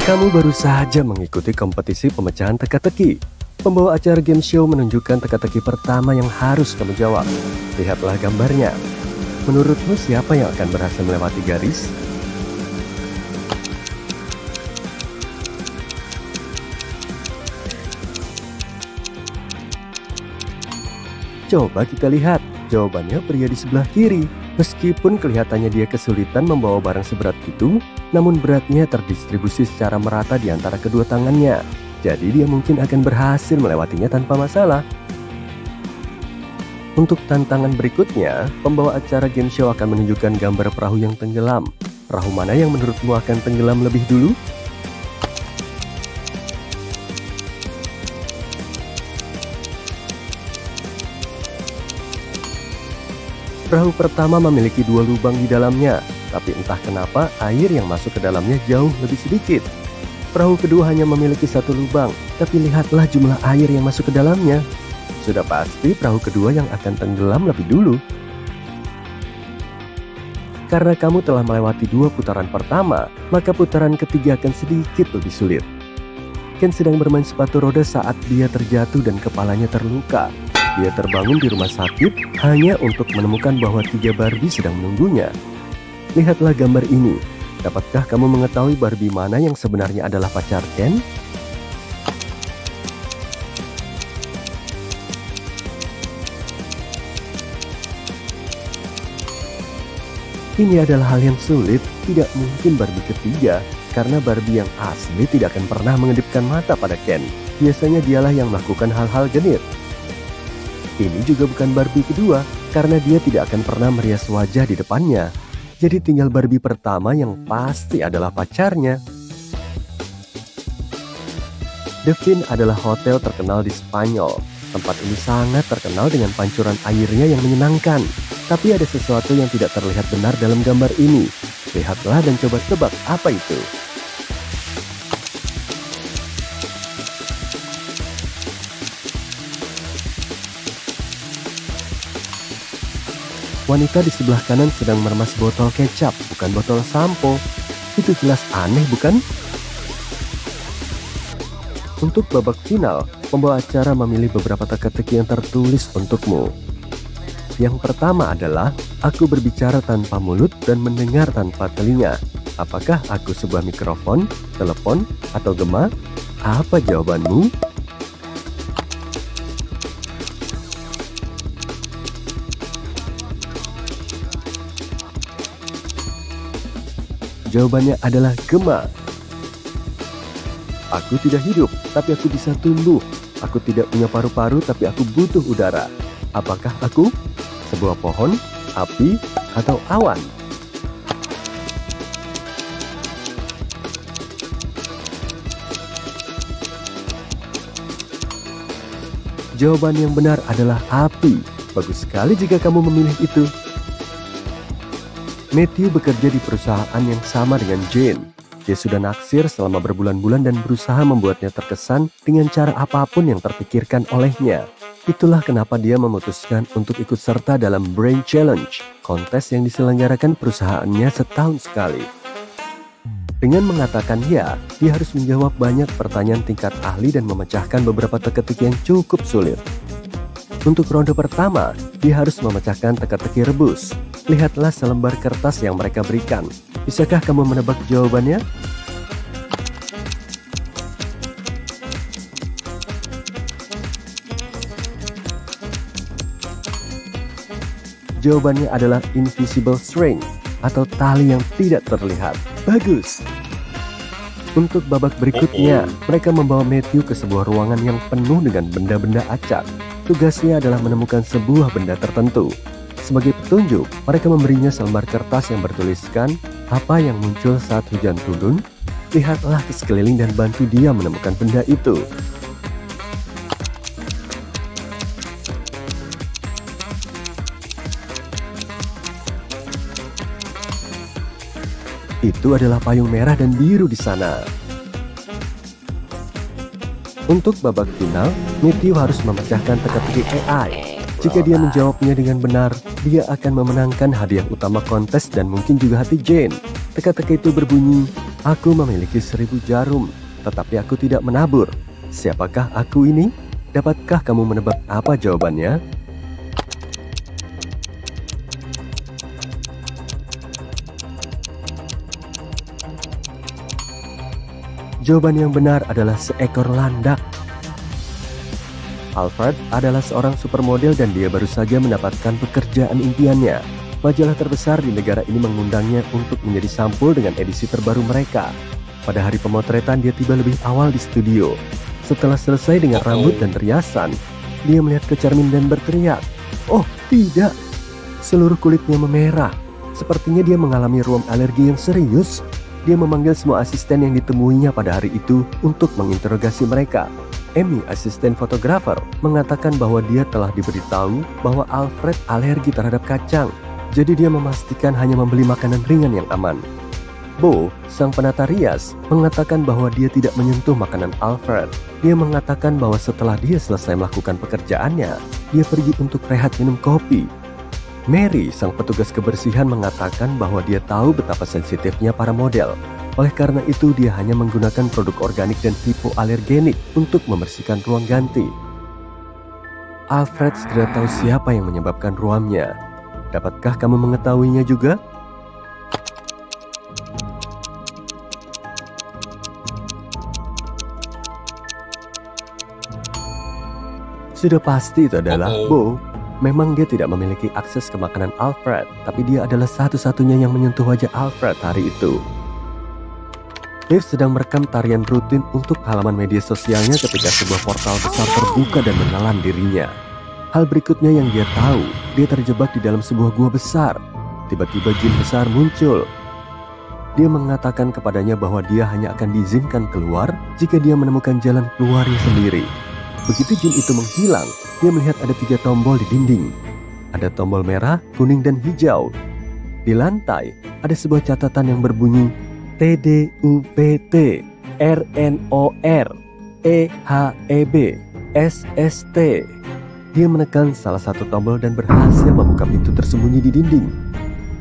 Kamu baru saja mengikuti kompetisi pemecahan teka-teki. Pembawa acara game show menunjukkan teka-teki pertama yang harus kamu jawab. Lihatlah gambarnya. Menurutmu siapa yang akan berhasil melewati garis? Coba kita lihat. Jawabannya pria di sebelah kiri. Meskipun kelihatannya dia kesulitan membawa barang seberat itu, namun beratnya terdistribusi secara merata di antara kedua tangannya. Jadi dia mungkin akan berhasil melewatinya tanpa masalah. Untuk tantangan berikutnya, pembawa acara game show akan menunjukkan gambar perahu yang tenggelam. Perahu mana yang menurutmu akan tenggelam lebih dulu? Perahu pertama memiliki 2 lubang di dalamnya, tapi entah kenapa air yang masuk ke dalamnya jauh lebih sedikit. Perahu kedua hanya memiliki 1 lubang, tapi lihatlah jumlah air yang masuk ke dalamnya. Sudah pasti perahu kedua yang akan tenggelam lebih dulu. Karena kamu telah melewati 2 putaran pertama, maka putaran ketiga akan sedikit lebih sulit. Ken sedang bermain sepatu roda saat dia terjatuh dan kepalanya terluka. Dia terbangun di rumah sakit hanya untuk menemukan bahwa 3 Barbie sedang menunggunya. Lihatlah gambar ini. Dapatkah kamu mengetahui Barbie mana yang sebenarnya adalah pacar Ken? Ini adalah hal yang sulit. Tidak mungkin Barbie ketiga, karena Barbie yang asli tidak akan pernah mengedipkan mata pada Ken. Biasanya dialah yang melakukan hal-hal genit. Ini juga bukan Barbie kedua, karena dia tidak akan pernah merias wajah di depannya. Jadi tinggal Barbie pertama yang pasti adalah pacarnya. The Fin adalah hotel terkenal di Spanyol. Tempat ini sangat terkenal dengan pancuran airnya yang menyenangkan. Tapi ada sesuatu yang tidak terlihat benar dalam gambar ini. Lihatlah dan coba tebak apa itu. Wanita di sebelah kanan sedang meremas botol kecap, bukan botol sampo. Itu jelas aneh, bukan? Untuk babak final, pembawa acara memilih beberapa teka-teki yang tertulis untukmu. Yang pertama adalah, aku berbicara tanpa mulut dan mendengar tanpa telinga. Apakah aku sebuah mikrofon, telepon, atau gema? Apa jawabanmu? Jawabannya adalah gema. Aku tidak hidup, tapi aku bisa tumbuh. Aku tidak punya paru-paru, tapi aku butuh udara. Apakah aku? Sebuah pohon, api, atau awan? Jawaban yang benar adalah api. Bagus sekali jika kamu memilih itu. Matthew bekerja di perusahaan yang sama dengan Jane. Dia sudah naksir selama berbulan-bulan dan berusaha membuatnya terkesan dengan cara apapun yang terpikirkan olehnya. Itulah kenapa dia memutuskan untuk ikut serta dalam Brain Challenge, kontes yang diselenggarakan perusahaannya setahun sekali. Dengan mengatakan ya, dia harus menjawab banyak pertanyaan tingkat ahli dan memecahkan beberapa teka-teki yang cukup sulit. Untuk ronde pertama, dia harus memecahkan teka-teki rebus. Lihatlah selembar kertas yang mereka berikan. Bisakah kamu menebak jawabannya? Jawabannya adalah invisible string, atau tali yang tidak terlihat. Bagus! Untuk babak berikutnya, mereka membawa Matthew ke sebuah ruangan yang penuh dengan benda-benda acak. Tugasnya adalah menemukan sebuah benda tertentu. Sebagai petunjuk, mereka memberinya selembar kertas yang bertuliskan apa yang muncul saat hujan turun. Lihatlah ke sekeliling dan bantu dia menemukan benda itu. Itu adalah payung merah dan biru di sana. Untuk babak final, Matthew harus memecahkan teka-teki AI. Jika dia menjawabnya dengan benar, dia akan memenangkan hadiah utama kontes dan mungkin juga hati Jane. Teka-teki itu berbunyi, Aku memiliki 1000 jarum, tetapi aku tidak menabur. Siapakah aku ini? Dapatkah kamu menebak apa jawabannya? Jawaban yang benar adalah seekor landak. Alfred adalah seorang supermodel dan dia baru saja mendapatkan pekerjaan impiannya. Majalah terbesar di negara ini mengundangnya untuk menjadi sampul dengan edisi terbaru mereka. Pada hari pemotretan dia tiba lebih awal di studio. Setelah selesai dengan rambut dan riasan, dia melihat ke cermin dan berteriak, "Oh tidak!" Seluruh kulitnya memerah. Sepertinya dia mengalami ruam alergi yang serius. Dia memanggil semua asisten yang ditemuinya pada hari itu untuk menginterogasi mereka. Amy, asisten fotografer, mengatakan bahwa dia telah diberitahu bahwa Alfred alergi terhadap kacang. Jadi dia memastikan hanya membeli makanan ringan yang aman. Bo, sang penata rias, mengatakan bahwa dia tidak menyentuh makanan Alfred. Dia mengatakan bahwa setelah dia selesai melakukan pekerjaannya, dia pergi untuk rehat minum kopi. Mary, sang petugas kebersihan, mengatakan bahwa dia tahu betapa sensitifnya para model. Oleh karena itu, dia hanya menggunakan produk organik dan hipoalergenik untuk membersihkan ruang ganti. Alfred segera tahu siapa yang menyebabkan ruamnya. Dapatkah kamu mengetahuinya juga? Sudah pasti itu adalah Bo. Memang dia tidak memiliki akses ke makanan Alfred, tapi dia adalah satu-satunya yang menyentuh wajah Alfred hari itu. Liv sedang merekam tarian rutin untuk halaman media sosialnya ketika sebuah portal besar terbuka dan menelan dirinya. Hal berikutnya yang dia tahu, dia terjebak di dalam sebuah gua besar. Tiba-tiba jin besar muncul. Dia mengatakan kepadanya bahwa dia hanya akan diizinkan keluar jika dia menemukan jalan keluarnya sendiri. Begitu jin itu menghilang, dia melihat ada 3 tombol di dinding. Ada tombol merah, kuning, dan hijau. Di lantai, ada sebuah catatan yang berbunyi TDUPT RNOR EHEB SST. Dia menekan salah satu tombol dan berhasil membuka pintu tersembunyi di dinding.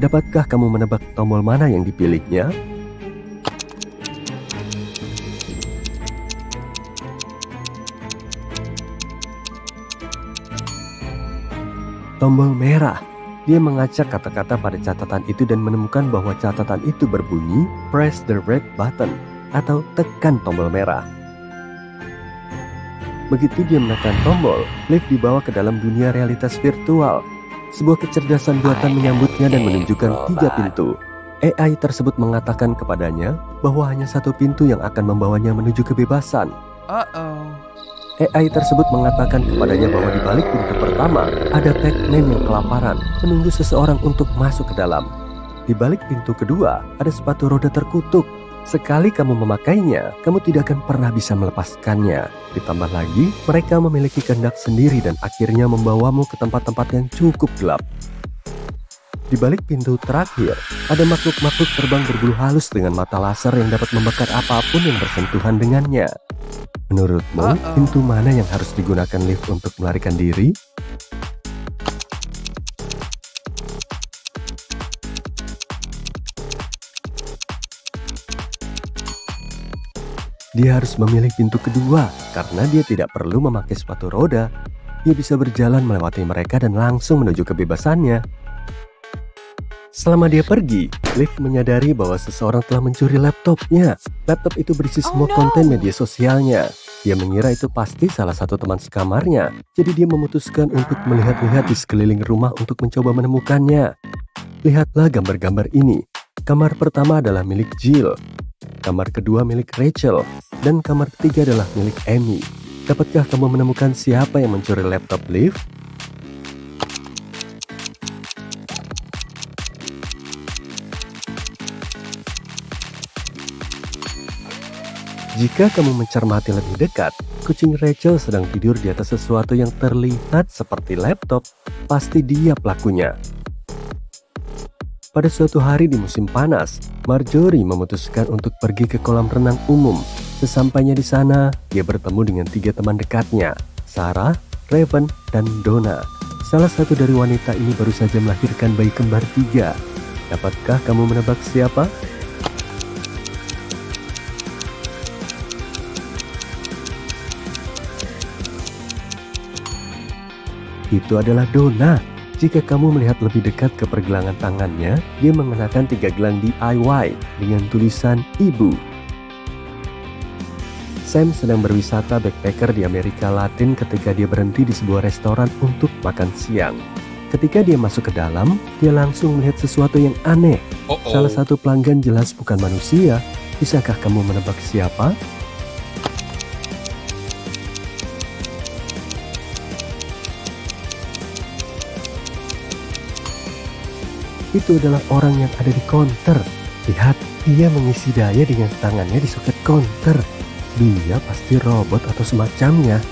Dapatkah kamu menebak tombol mana yang dipilihnya? Tombol merah. Dia mengacak kata-kata pada catatan itu dan menemukan bahwa catatan itu berbunyi "Press the red button" atau tekan tombol merah. Begitu dia menekan tombol, Liv dibawa ke dalam dunia realitas virtual. Sebuah kecerdasan buatan menyambutnya dan menunjukkan 3 pintu. AI tersebut mengatakan kepadanya bahwa hanya 1 pintu yang akan membawanya menuju kebebasan. AI tersebut mengatakan kepadanya bahwa di balik pintu pertama ada Pac-Man yang kelaparan, menunggu seseorang untuk masuk ke dalam. Di balik pintu kedua ada sepatu roda terkutuk. Sekali kamu memakainya, kamu tidak akan pernah bisa melepaskannya. Ditambah lagi, mereka memiliki kehendak sendiri dan akhirnya membawamu ke tempat-tempat yang cukup gelap. Di balik pintu terakhir, ada makhluk-makhluk terbang berbulu halus dengan mata laser yang dapat membakar apapun yang bersentuhan dengannya. Menurutmu, pintu mana yang harus digunakan Liv untuk melarikan diri? Dia harus memilih pintu kedua, karena dia tidak perlu memakai sepatu roda. Dia bisa berjalan melewati mereka dan langsung menuju kebebasannya. Selama dia pergi, Liv menyadari bahwa seseorang telah mencuri laptopnya. Laptop itu berisi semua konten media sosialnya. Dia mengira itu pasti salah satu teman sekamarnya. Jadi dia memutuskan untuk melihat-lihat di sekeliling rumah untuk mencoba menemukannya. Lihatlah gambar-gambar ini. Kamar pertama adalah milik Jill. Kamar kedua milik Rachel. Dan kamar ketiga adalah milik Amy. Dapatkah kamu menemukan siapa yang mencuri laptop Liv? Jika kamu mencermati lebih dekat, kucing Rachel sedang tidur di atas sesuatu yang terlihat seperti laptop. Pasti dia pelakunya. Pada suatu hari di musim panas, Marjorie memutuskan untuk pergi ke kolam renang umum. Sesampainya di sana, dia bertemu dengan 3 teman dekatnya, Sarah, Raven, dan Donna. Salah satu dari wanita ini baru saja melahirkan bayi kembar 3. Dapatkah kamu menebak siapa? Itu adalah Donna. Jika kamu melihat lebih dekat ke pergelangan tangannya, dia mengenakan 3 gelang DIY dengan tulisan Ibu. Sam sedang berwisata backpacker di Amerika Latin ketika dia berhenti di sebuah restoran untuk makan siang. Ketika dia masuk ke dalam, dia langsung melihat sesuatu yang aneh. Salah satu pelanggan jelas bukan manusia. Bisakah kamu menebak siapa? Itu adalah orang yang ada di counter. Lihat, dia mengisi daya dengan tangannya di soket counter. Dia pasti robot atau semacamnya.